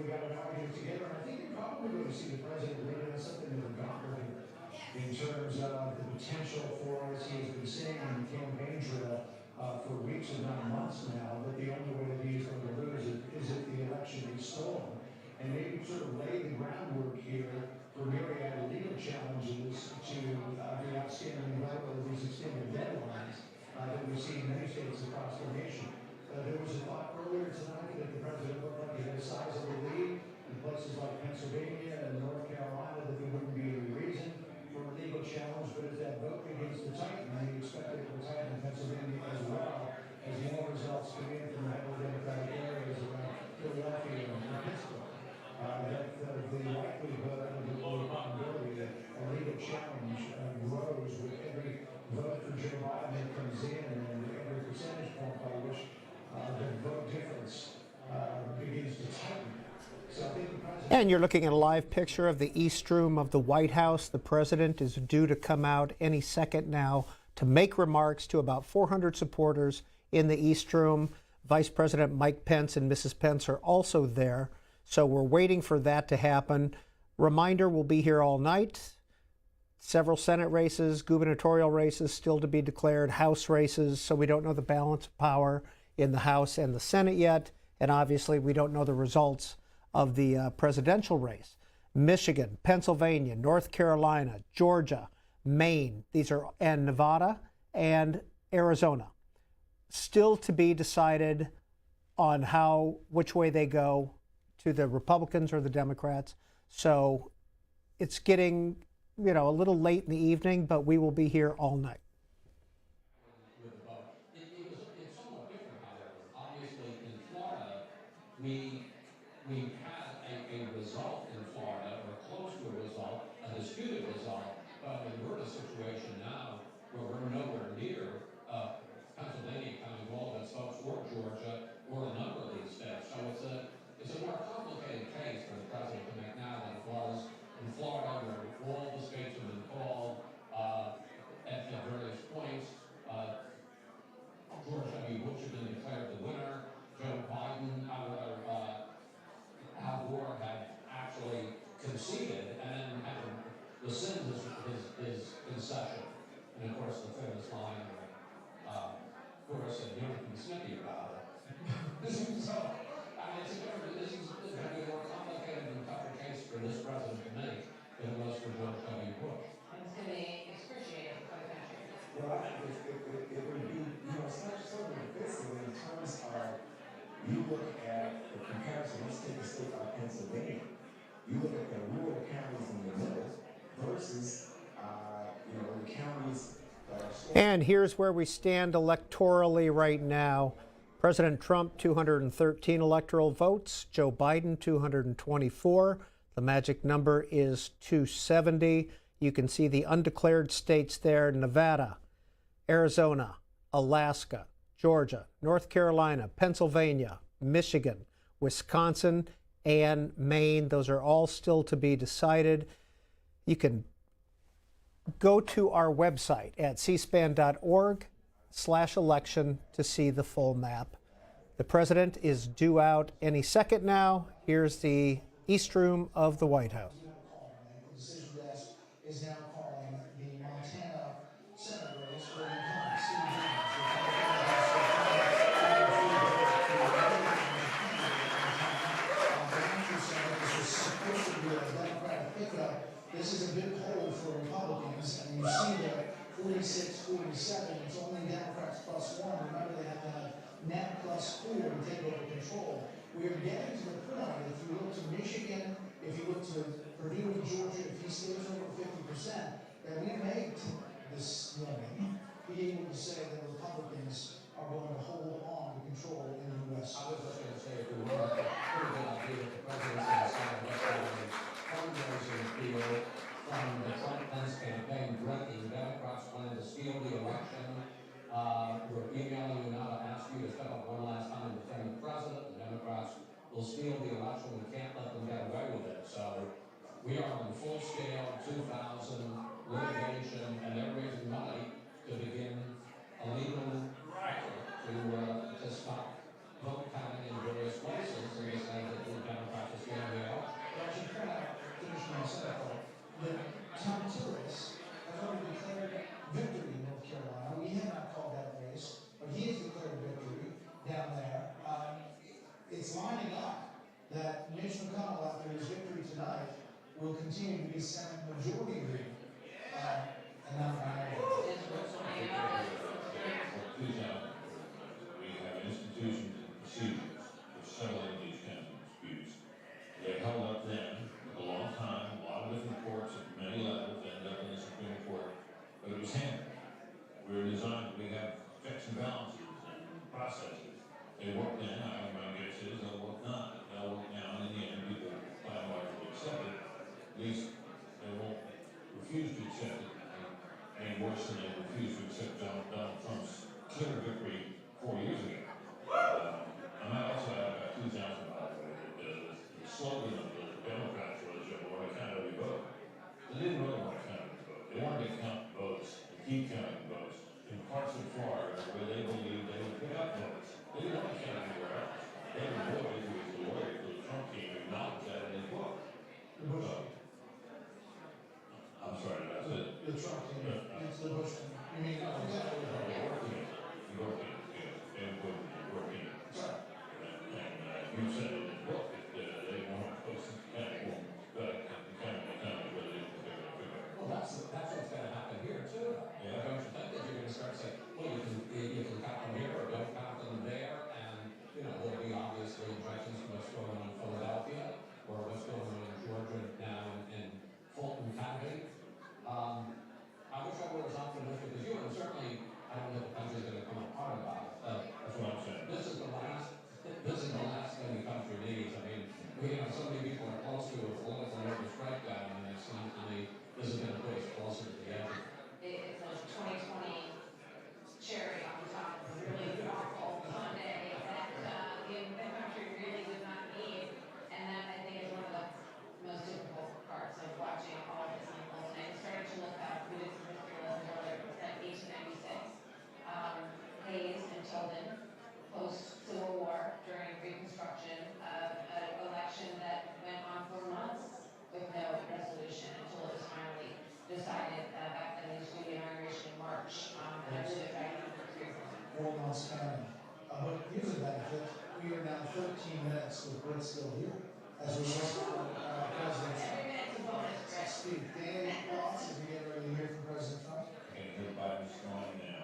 got an argument together, and I think you're probably going to see the president really have something to regard in terms of the potential for, as he has been saying in the campaign trail for weeks and not months now, that the only way that he is going to lose is if the election is stolen. And maybe sort of lay the groundwork here for myriad legal challenges to the outstanding vote of these extended deadlines that we see in many states across the nation. There was a thought earlier tonight that the president looked like he had a sizable lead in places like Pennsylvania and North Carolina, that there wouldn't be any reason for a legal challenge, but as that vote begins to tighten, and we expect it will tighten in Pennsylvania as well, as more results come in from the heavily Democratic areas around Philadelphia and Pittsburgh. That the likelihood and the probability that a legal challenge grows with every vote for Joe Biden that comes in and every percentage point by which the vote difference begins to tighten. So I think the president. And you're looking at a live picture of the East Room of the White House. The president is due to come out any second now to make remarks to about 400 supporters in the East Room. Vice President Mike Pence and Mrs. Pence are also there. So we're waiting for that to happen. Reminder, we'll be here all night. Several Senate races, gubernatorial races still to be declared, House races, so we don't know the balance of power in the House and the Senate yet. And obviously, we don't know the results of the presidential race. Michigan, Pennsylvania, North Carolina, Georgia, Maine, and Nevada and Arizona. Still to be decided on which way they go, to the Republicans or the Democrats. So it's getting, a little late in the evening, but we will be here all night. It's somewhat different, however. Obviously, in Florida, we had a result in Florida, or close to a result, a disputed result, but we're in a situation now where we're nowhere near Pennsylvania counting all of its votes, or Georgia, or a number of these states. So it's a more complicated case for the president to make now than it was in Florida, where all the states have been called at various points. George W. Bush had been declared the winner. Joe Biden, Al Gore had actually conceded and then had to rescind his concession. And of course, the famous line, Gore said, "You don't have to be snippy about it." So, this is going to be a more complicated and tougher case for this president to make than it was for George W. Bush. And it's going to be excruciating for the country. Well, I think it would be, it's not sort of divisive in terms of, you look at the comparison, let's take a state like Pennsylvania. You look at the rural counties in the middle versus, the counties that are. And here's where we stand electorally right now. President Trump, 213 electoral votes. Joe Biden, 224. The magic number is 270. You can see the undeclared states there: Nevada, Arizona, Alaska, Georgia, North Carolina, Pennsylvania, Michigan, Wisconsin, and Maine. Those are all still to be decided. You can go to our website at cspan.org/election to see the full map. The president is due out any second now. Here's the East Room of the White House. The decision desk is now calling the Montana Senate race for incumbent Steve Jones. This is a big hole for Republicans, and you see that 46-47, it's only Democrats plus one. Remember, they have to have net plus 4 to take over control. We are getting to the point, if you look to Michigan, if you look to Purdue and Georgia, if he stays over 50%, that we may this morning be able to say that Republicans are going to hold on to control in the U.S. I was just going to say, if we were pretty good idea that the president's going to sign a fundraising deal from the Trump-Pence campaign directing Democrats wanting to steal the election. We're emailing you now to ask you to step up one last time and defend the president. The Democrats will steal the election. We can't let them get away with it. So we are on full-scale 2,000 litigation, and they're raising money to begin a legal effort to stop vote counting in various places. And they say that the Democrats are stealing refused to accept it, and worse than they refused to accept Donald Trump's clear victory 4 years ago. I might also add about 2,000, by the way, the slogan of the Democrats was, "We're going to count every vote." They didn't really want to count every vote. They wanted to count votes and keep counting votes in parts of Florida where they believed they would pick up votes. They didn't want to count anywhere else. David Boyd, who was the lawyer for the Trump team, acknowledged that in his book. I'm sorry, that's it. The Trump team, it's the Bush team. You mean, You said in the book that they want to post kind of Well, that's what's going to happen here too. Yeah. Don't you think that you're going to start saying, well, you can count them here or don't count them there, and there'll be obviously objections to what's going on in Philadelphia or what's going on in Georgia now in Fulton County. I wish I were as optimistic as you, and certainly I don't think the country's going to come apart about it. That's what I'm saying. This is the last thing the country needs. I mean, so many people are close to a political nervous breakdown, and it seems to me this is going to put us closer to the edge. It's a 2020 cherry on top of a really awful Sunday that the country really did not need. And that, I think, is one of the most difficult parts of watching all of this unfold. And I started to look up, we did some history lessons earlier, it was 1896. Hayes and Tilden, post-Civil War, during Reconstruction, an election that went on for months with no resolution until it was finally decided back then to the inauguration in March. And I believe it died on for 3 months. 4 months counting. But here's a benefit. We are now 13 minutes with Britt still here. As we wait for President Trump. Every minute's a bonus, Chris. Steve, any thoughts as we get ready to hear from President Trump? And hear Biden's going now.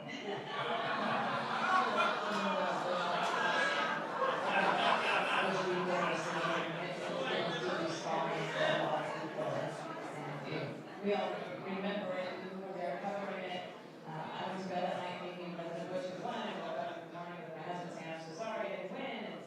We all remember it, we were there covering it. I was in bed at night thinking President Bush had won, and woke up in the morning with my husband saying, "I'm so sorry, I didn't win."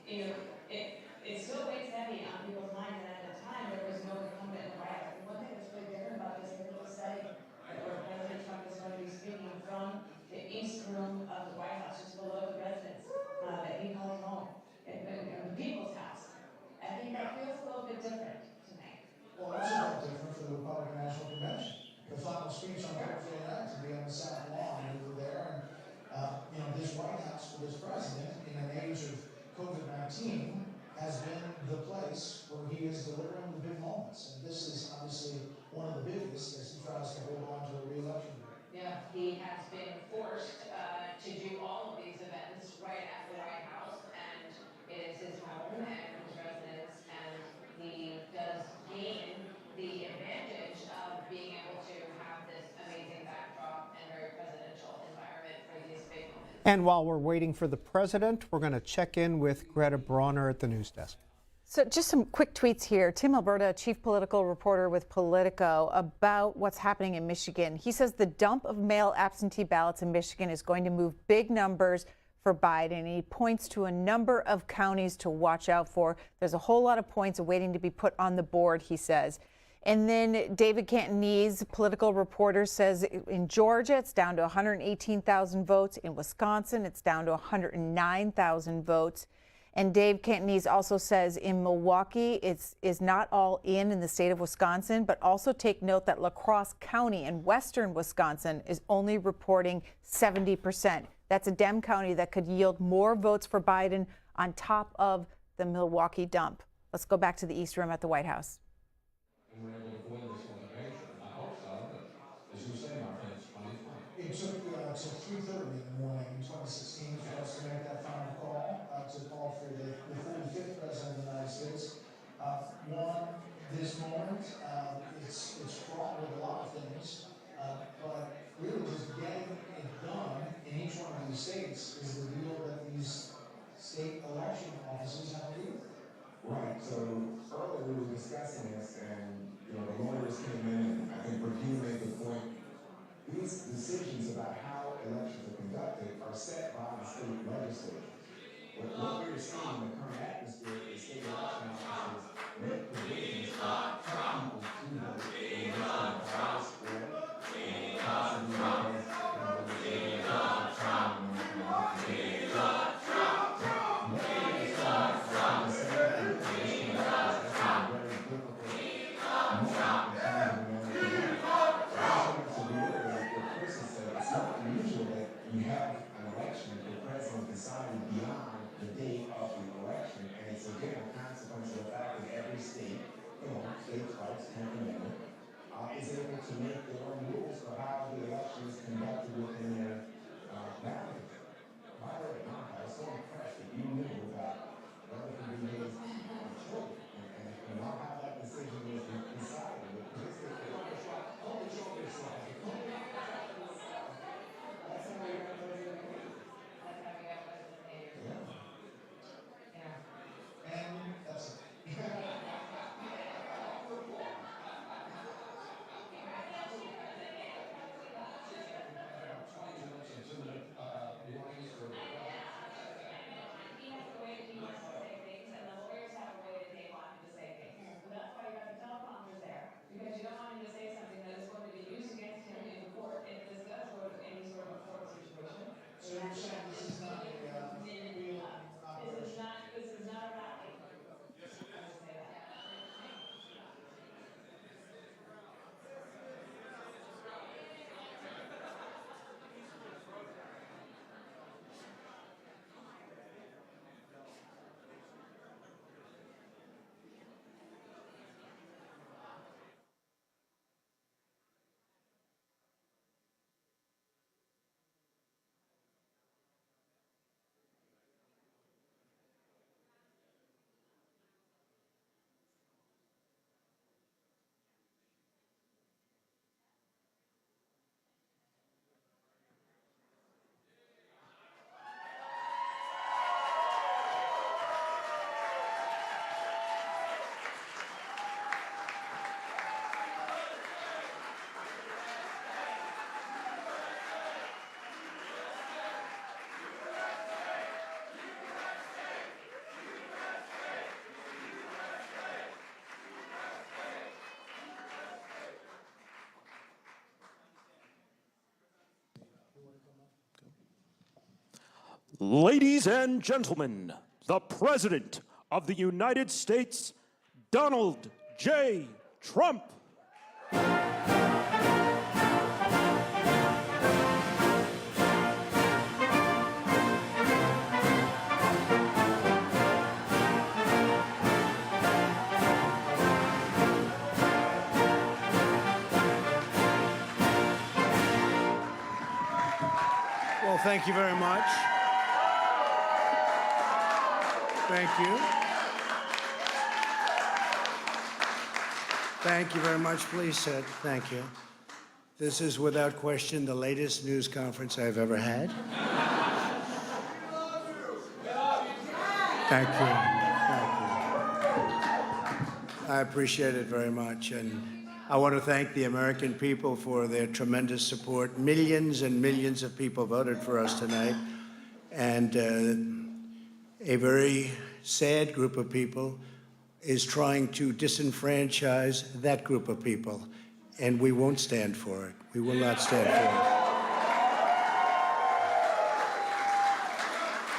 And, it still weighs heavy on people's minds, and at the time, there was no incumbent in the White House. And one thing that's really different about this, they will say that where President Trump is going to be speaking from the East Room of the White House, just below the residence, that he calls home, in the people's house. I think that feels a little bit different to me. Well, that's a lot different for the Republican National Convention. The final speech on Thursday night to be on the South Lawn, we were there, and this White House for this president, in an age of COVID-19, has been the place where he is delivering the big moments. And this is obviously one of the biggest as he tries to hold on to a re-election. Yeah, he has been forced to do all of these events right at the White House, and it is his home and his residence, and he does gain the advantage of being able to have this amazing backdrop and very presidential environment for these big moments. And while we're waiting for the president, we're going to check in with Greta Brawner at the news desk. So just some quick tweets here. Tim Alberta, chief political reporter with Politico, about what's happening in Michigan. He says the dump of mail absentee ballots in Michigan is going to move big numbers for Biden. He points to a number of counties to watch out for. There's a whole lot of points waiting to be put on the board, he says. And then David Cantonese, political reporter, says in Georgia, it's down to 118,000 votes. In Wisconsin, it's down to 109,000 votes. And Dave Cantonese also says in Milwaukee, is not all in the state of Wisconsin, but also take note that La Crosse County in western Wisconsin is only reporting 70%. That's a Dem county that could yield more votes for Biden on top of the Milwaukee dump. Let's go back to the East Room at the White House. And we're able to win this litigation. I hope so, but as you say, Martha, it's 2020. It took 3:30 in the morning in 2016 for us to make that final call to call for the 45th president of the United States. This moment, it's fraught with a lot of things, but really just getting it done in each one of these states is the deal that these state election offices have to do. Right. So earlier we were discussing this, and the lawyer Ladies and gentlemen, the President of the United States, Donald J. Trump. Well, thank you very much. Thank you. Thank you very much. Please sit. Thank you. This is without question the latest news conference I've ever had. Thank you. Thank you. I appreciate it very much. And I want to thank the American people for their tremendous support. Millions and millions of people voted for us tonight. And a very sad group of people is trying to disenfranchise that group of people. And we won't stand for it. We will not stand for it.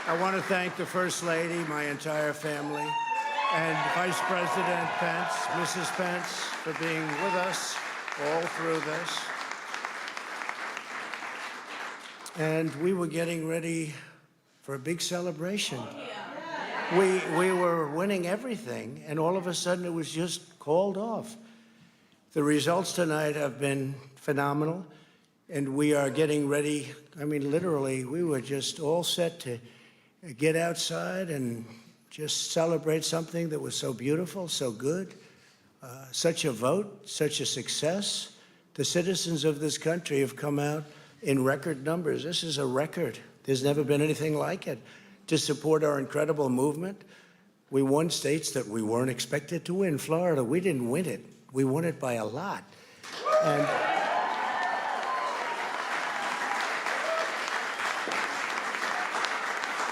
I want to thank the First Lady, my entire family, and Vice President Pence, Mrs. Pence, for being with us all through this. And we were getting ready for a big celebration. We were winning everything, and all of a sudden it was just called off. The results tonight have been phenomenal, and we are getting ready. I mean, literally, we were just all set to get outside and just celebrate something that was so beautiful, so good, such a vote, such a success. The citizens of this country have come out in record numbers. This is a record. There's never been anything like it. To support our incredible movement, we won states that we weren't expected to win. Florida, we didn't win it. We won it by a lot. And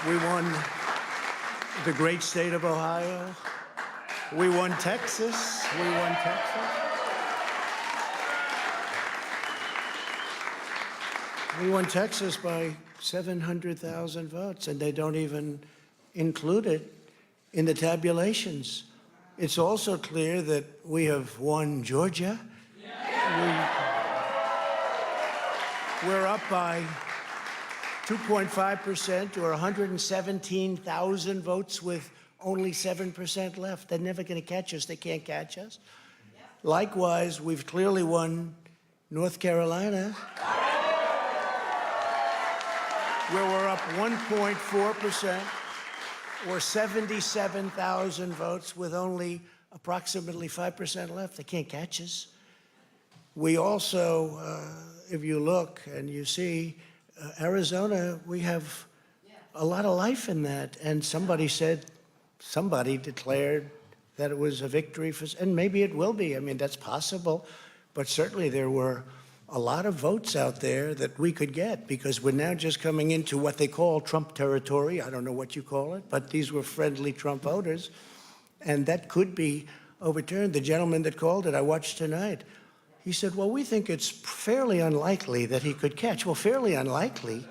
we won the great state of Ohio. We won Texas. We won Texas. We won Texas by 700,000 votes, and they don't even include it in the tabulations. It's also clear that we have won Georgia. We're up by 2.5% or 117,000 votes with only 7% left. They're never going to catch us. They can't catch us. Likewise, we've clearly won North Carolina, where we're up 1.4% or 77,000 votes with only approximately 5% left. They can't catch us. We also, if you look and you see, Arizona, we have a lot of life in that. And somebody declared that it was a victory for, and maybe it will be. I mean, that's possible. But certainly there were a lot of votes out there that we could get because we're now just coming into what they call Trump territory. I don't know what you call it, but these were friendly Trump voters. And that could be overturned. The gentleman that called it, I watched tonight, he said, well, we think it's fairly unlikely that he could catch. Well, fairly unlikely.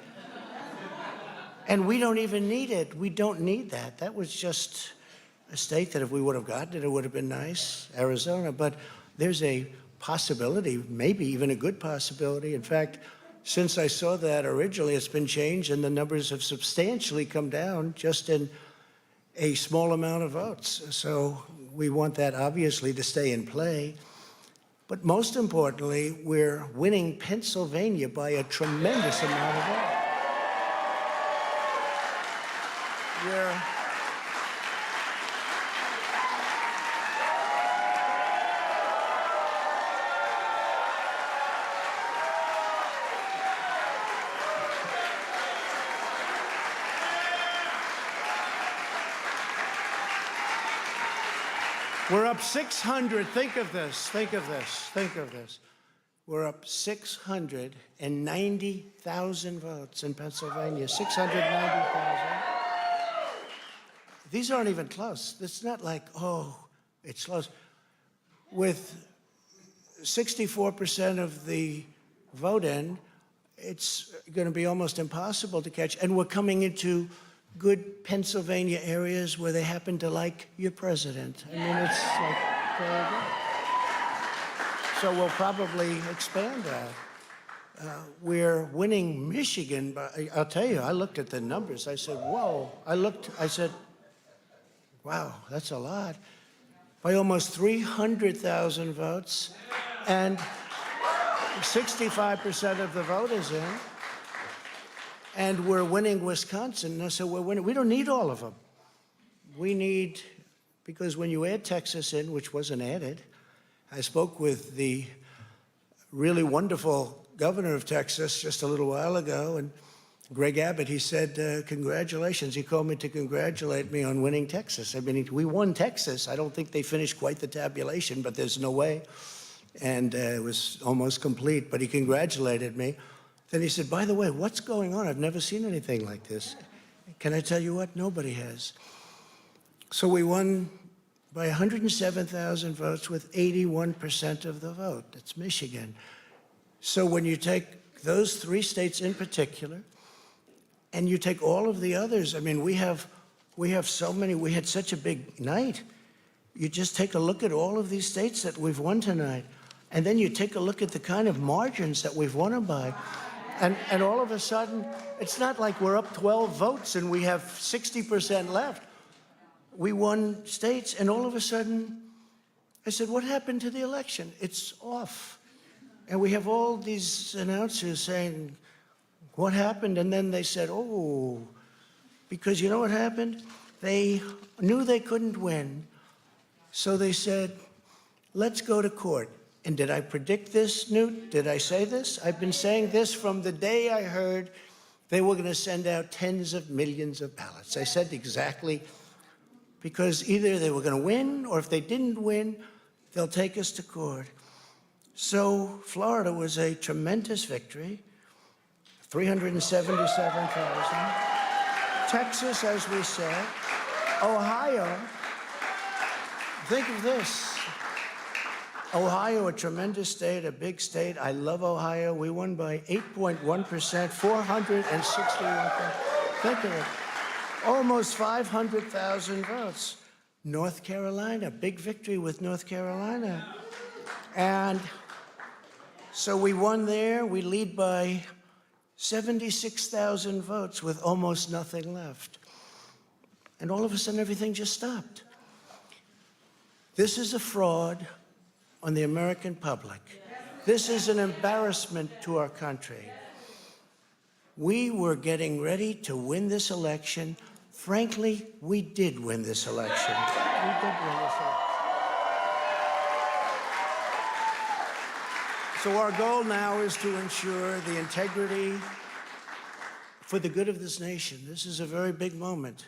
And we don't even need it. We don't need that. That was just a state that if we would have gotten it, it would have been nice, Arizona. But there's a possibility, maybe even a good possibility. In fact, since I saw that originally, it's been changed and the numbers have substantially come down just in a small amount of votes. So we want that obviously to stay in play. But most importantly, we're winning Pennsylvania by a tremendous amount of votes. We're up 600. Think of this. Think of this. Think of this. We're up 690,000 votes in Pennsylvania. 690,000. These aren't even close. It's not like, oh, it's close. With 64% of the vote in, it's going to be almost impossible to catch. And we're coming into good Pennsylvania areas where they happen to like your president. I mean, it's like very good. So we'll probably expand that. We're winning Michigan, but I'll tell you, I looked at the numbers. I said, whoa. I said, wow, that's a lot. By almost 300,000 votes, and 65% of the vote is in. And we're winning Wisconsin, so we're winning. We don't need all of them. We need, because when you add Texas in, which wasn't added, I spoke with the really wonderful governor of Texas just a little while ago, and Greg Abbott, he said, congratulations. He called me to congratulate me on winning Texas. I mean, we won Texas. I don't think they finished quite the tabulation, but there's no way. And it was almost complete, but he congratulated me. Then he said, by the way, what's going on? I've never seen anything like this. Can I tell you what? Nobody has. So we won by 107,000 votes with 81% of the vote. That's Michigan. So when you take those three states in particular, and you take all of the others, I mean, we have so many, we had such a big night. You just take a look at all of these states that we've won tonight, and then you take a look at the kind of margins that we've won them by. And all of a sudden, it's not like we're up 12 votes and we have 60% left. We won states, and all of a sudden, I said, what happened to the election? It's off. And we have all these announcers saying, what happened? And then they said, oh, because you know what happened? They knew they couldn't win, so they said, let's go to court. And did I predict this, Newt? Did I say this? I've been saying this from the day I heard they were going to send out tens of millions of ballots. I said exactly, because either they were going to win, or if they didn't win, they'll take us to court. So Florida was a tremendous victory, 377,000. Texas, as we said. Ohio, think of this. Ohio, a tremendous state, a big state. I love Ohio. We won by 8.1%, 461. Think of it. Almost 500,000 votes. North Carolina, big victory with North Carolina. And so we won there. We lead by 76,000 votes with almost nothing left. And all of a sudden, everything just stopped. This is a fraud on the American public. This is an embarrassment to our country. We were getting ready to win this election. Frankly, we did win this election. We did win this election. So our goal now is to ensure the integrity for the good of this nation. This is a very big moment.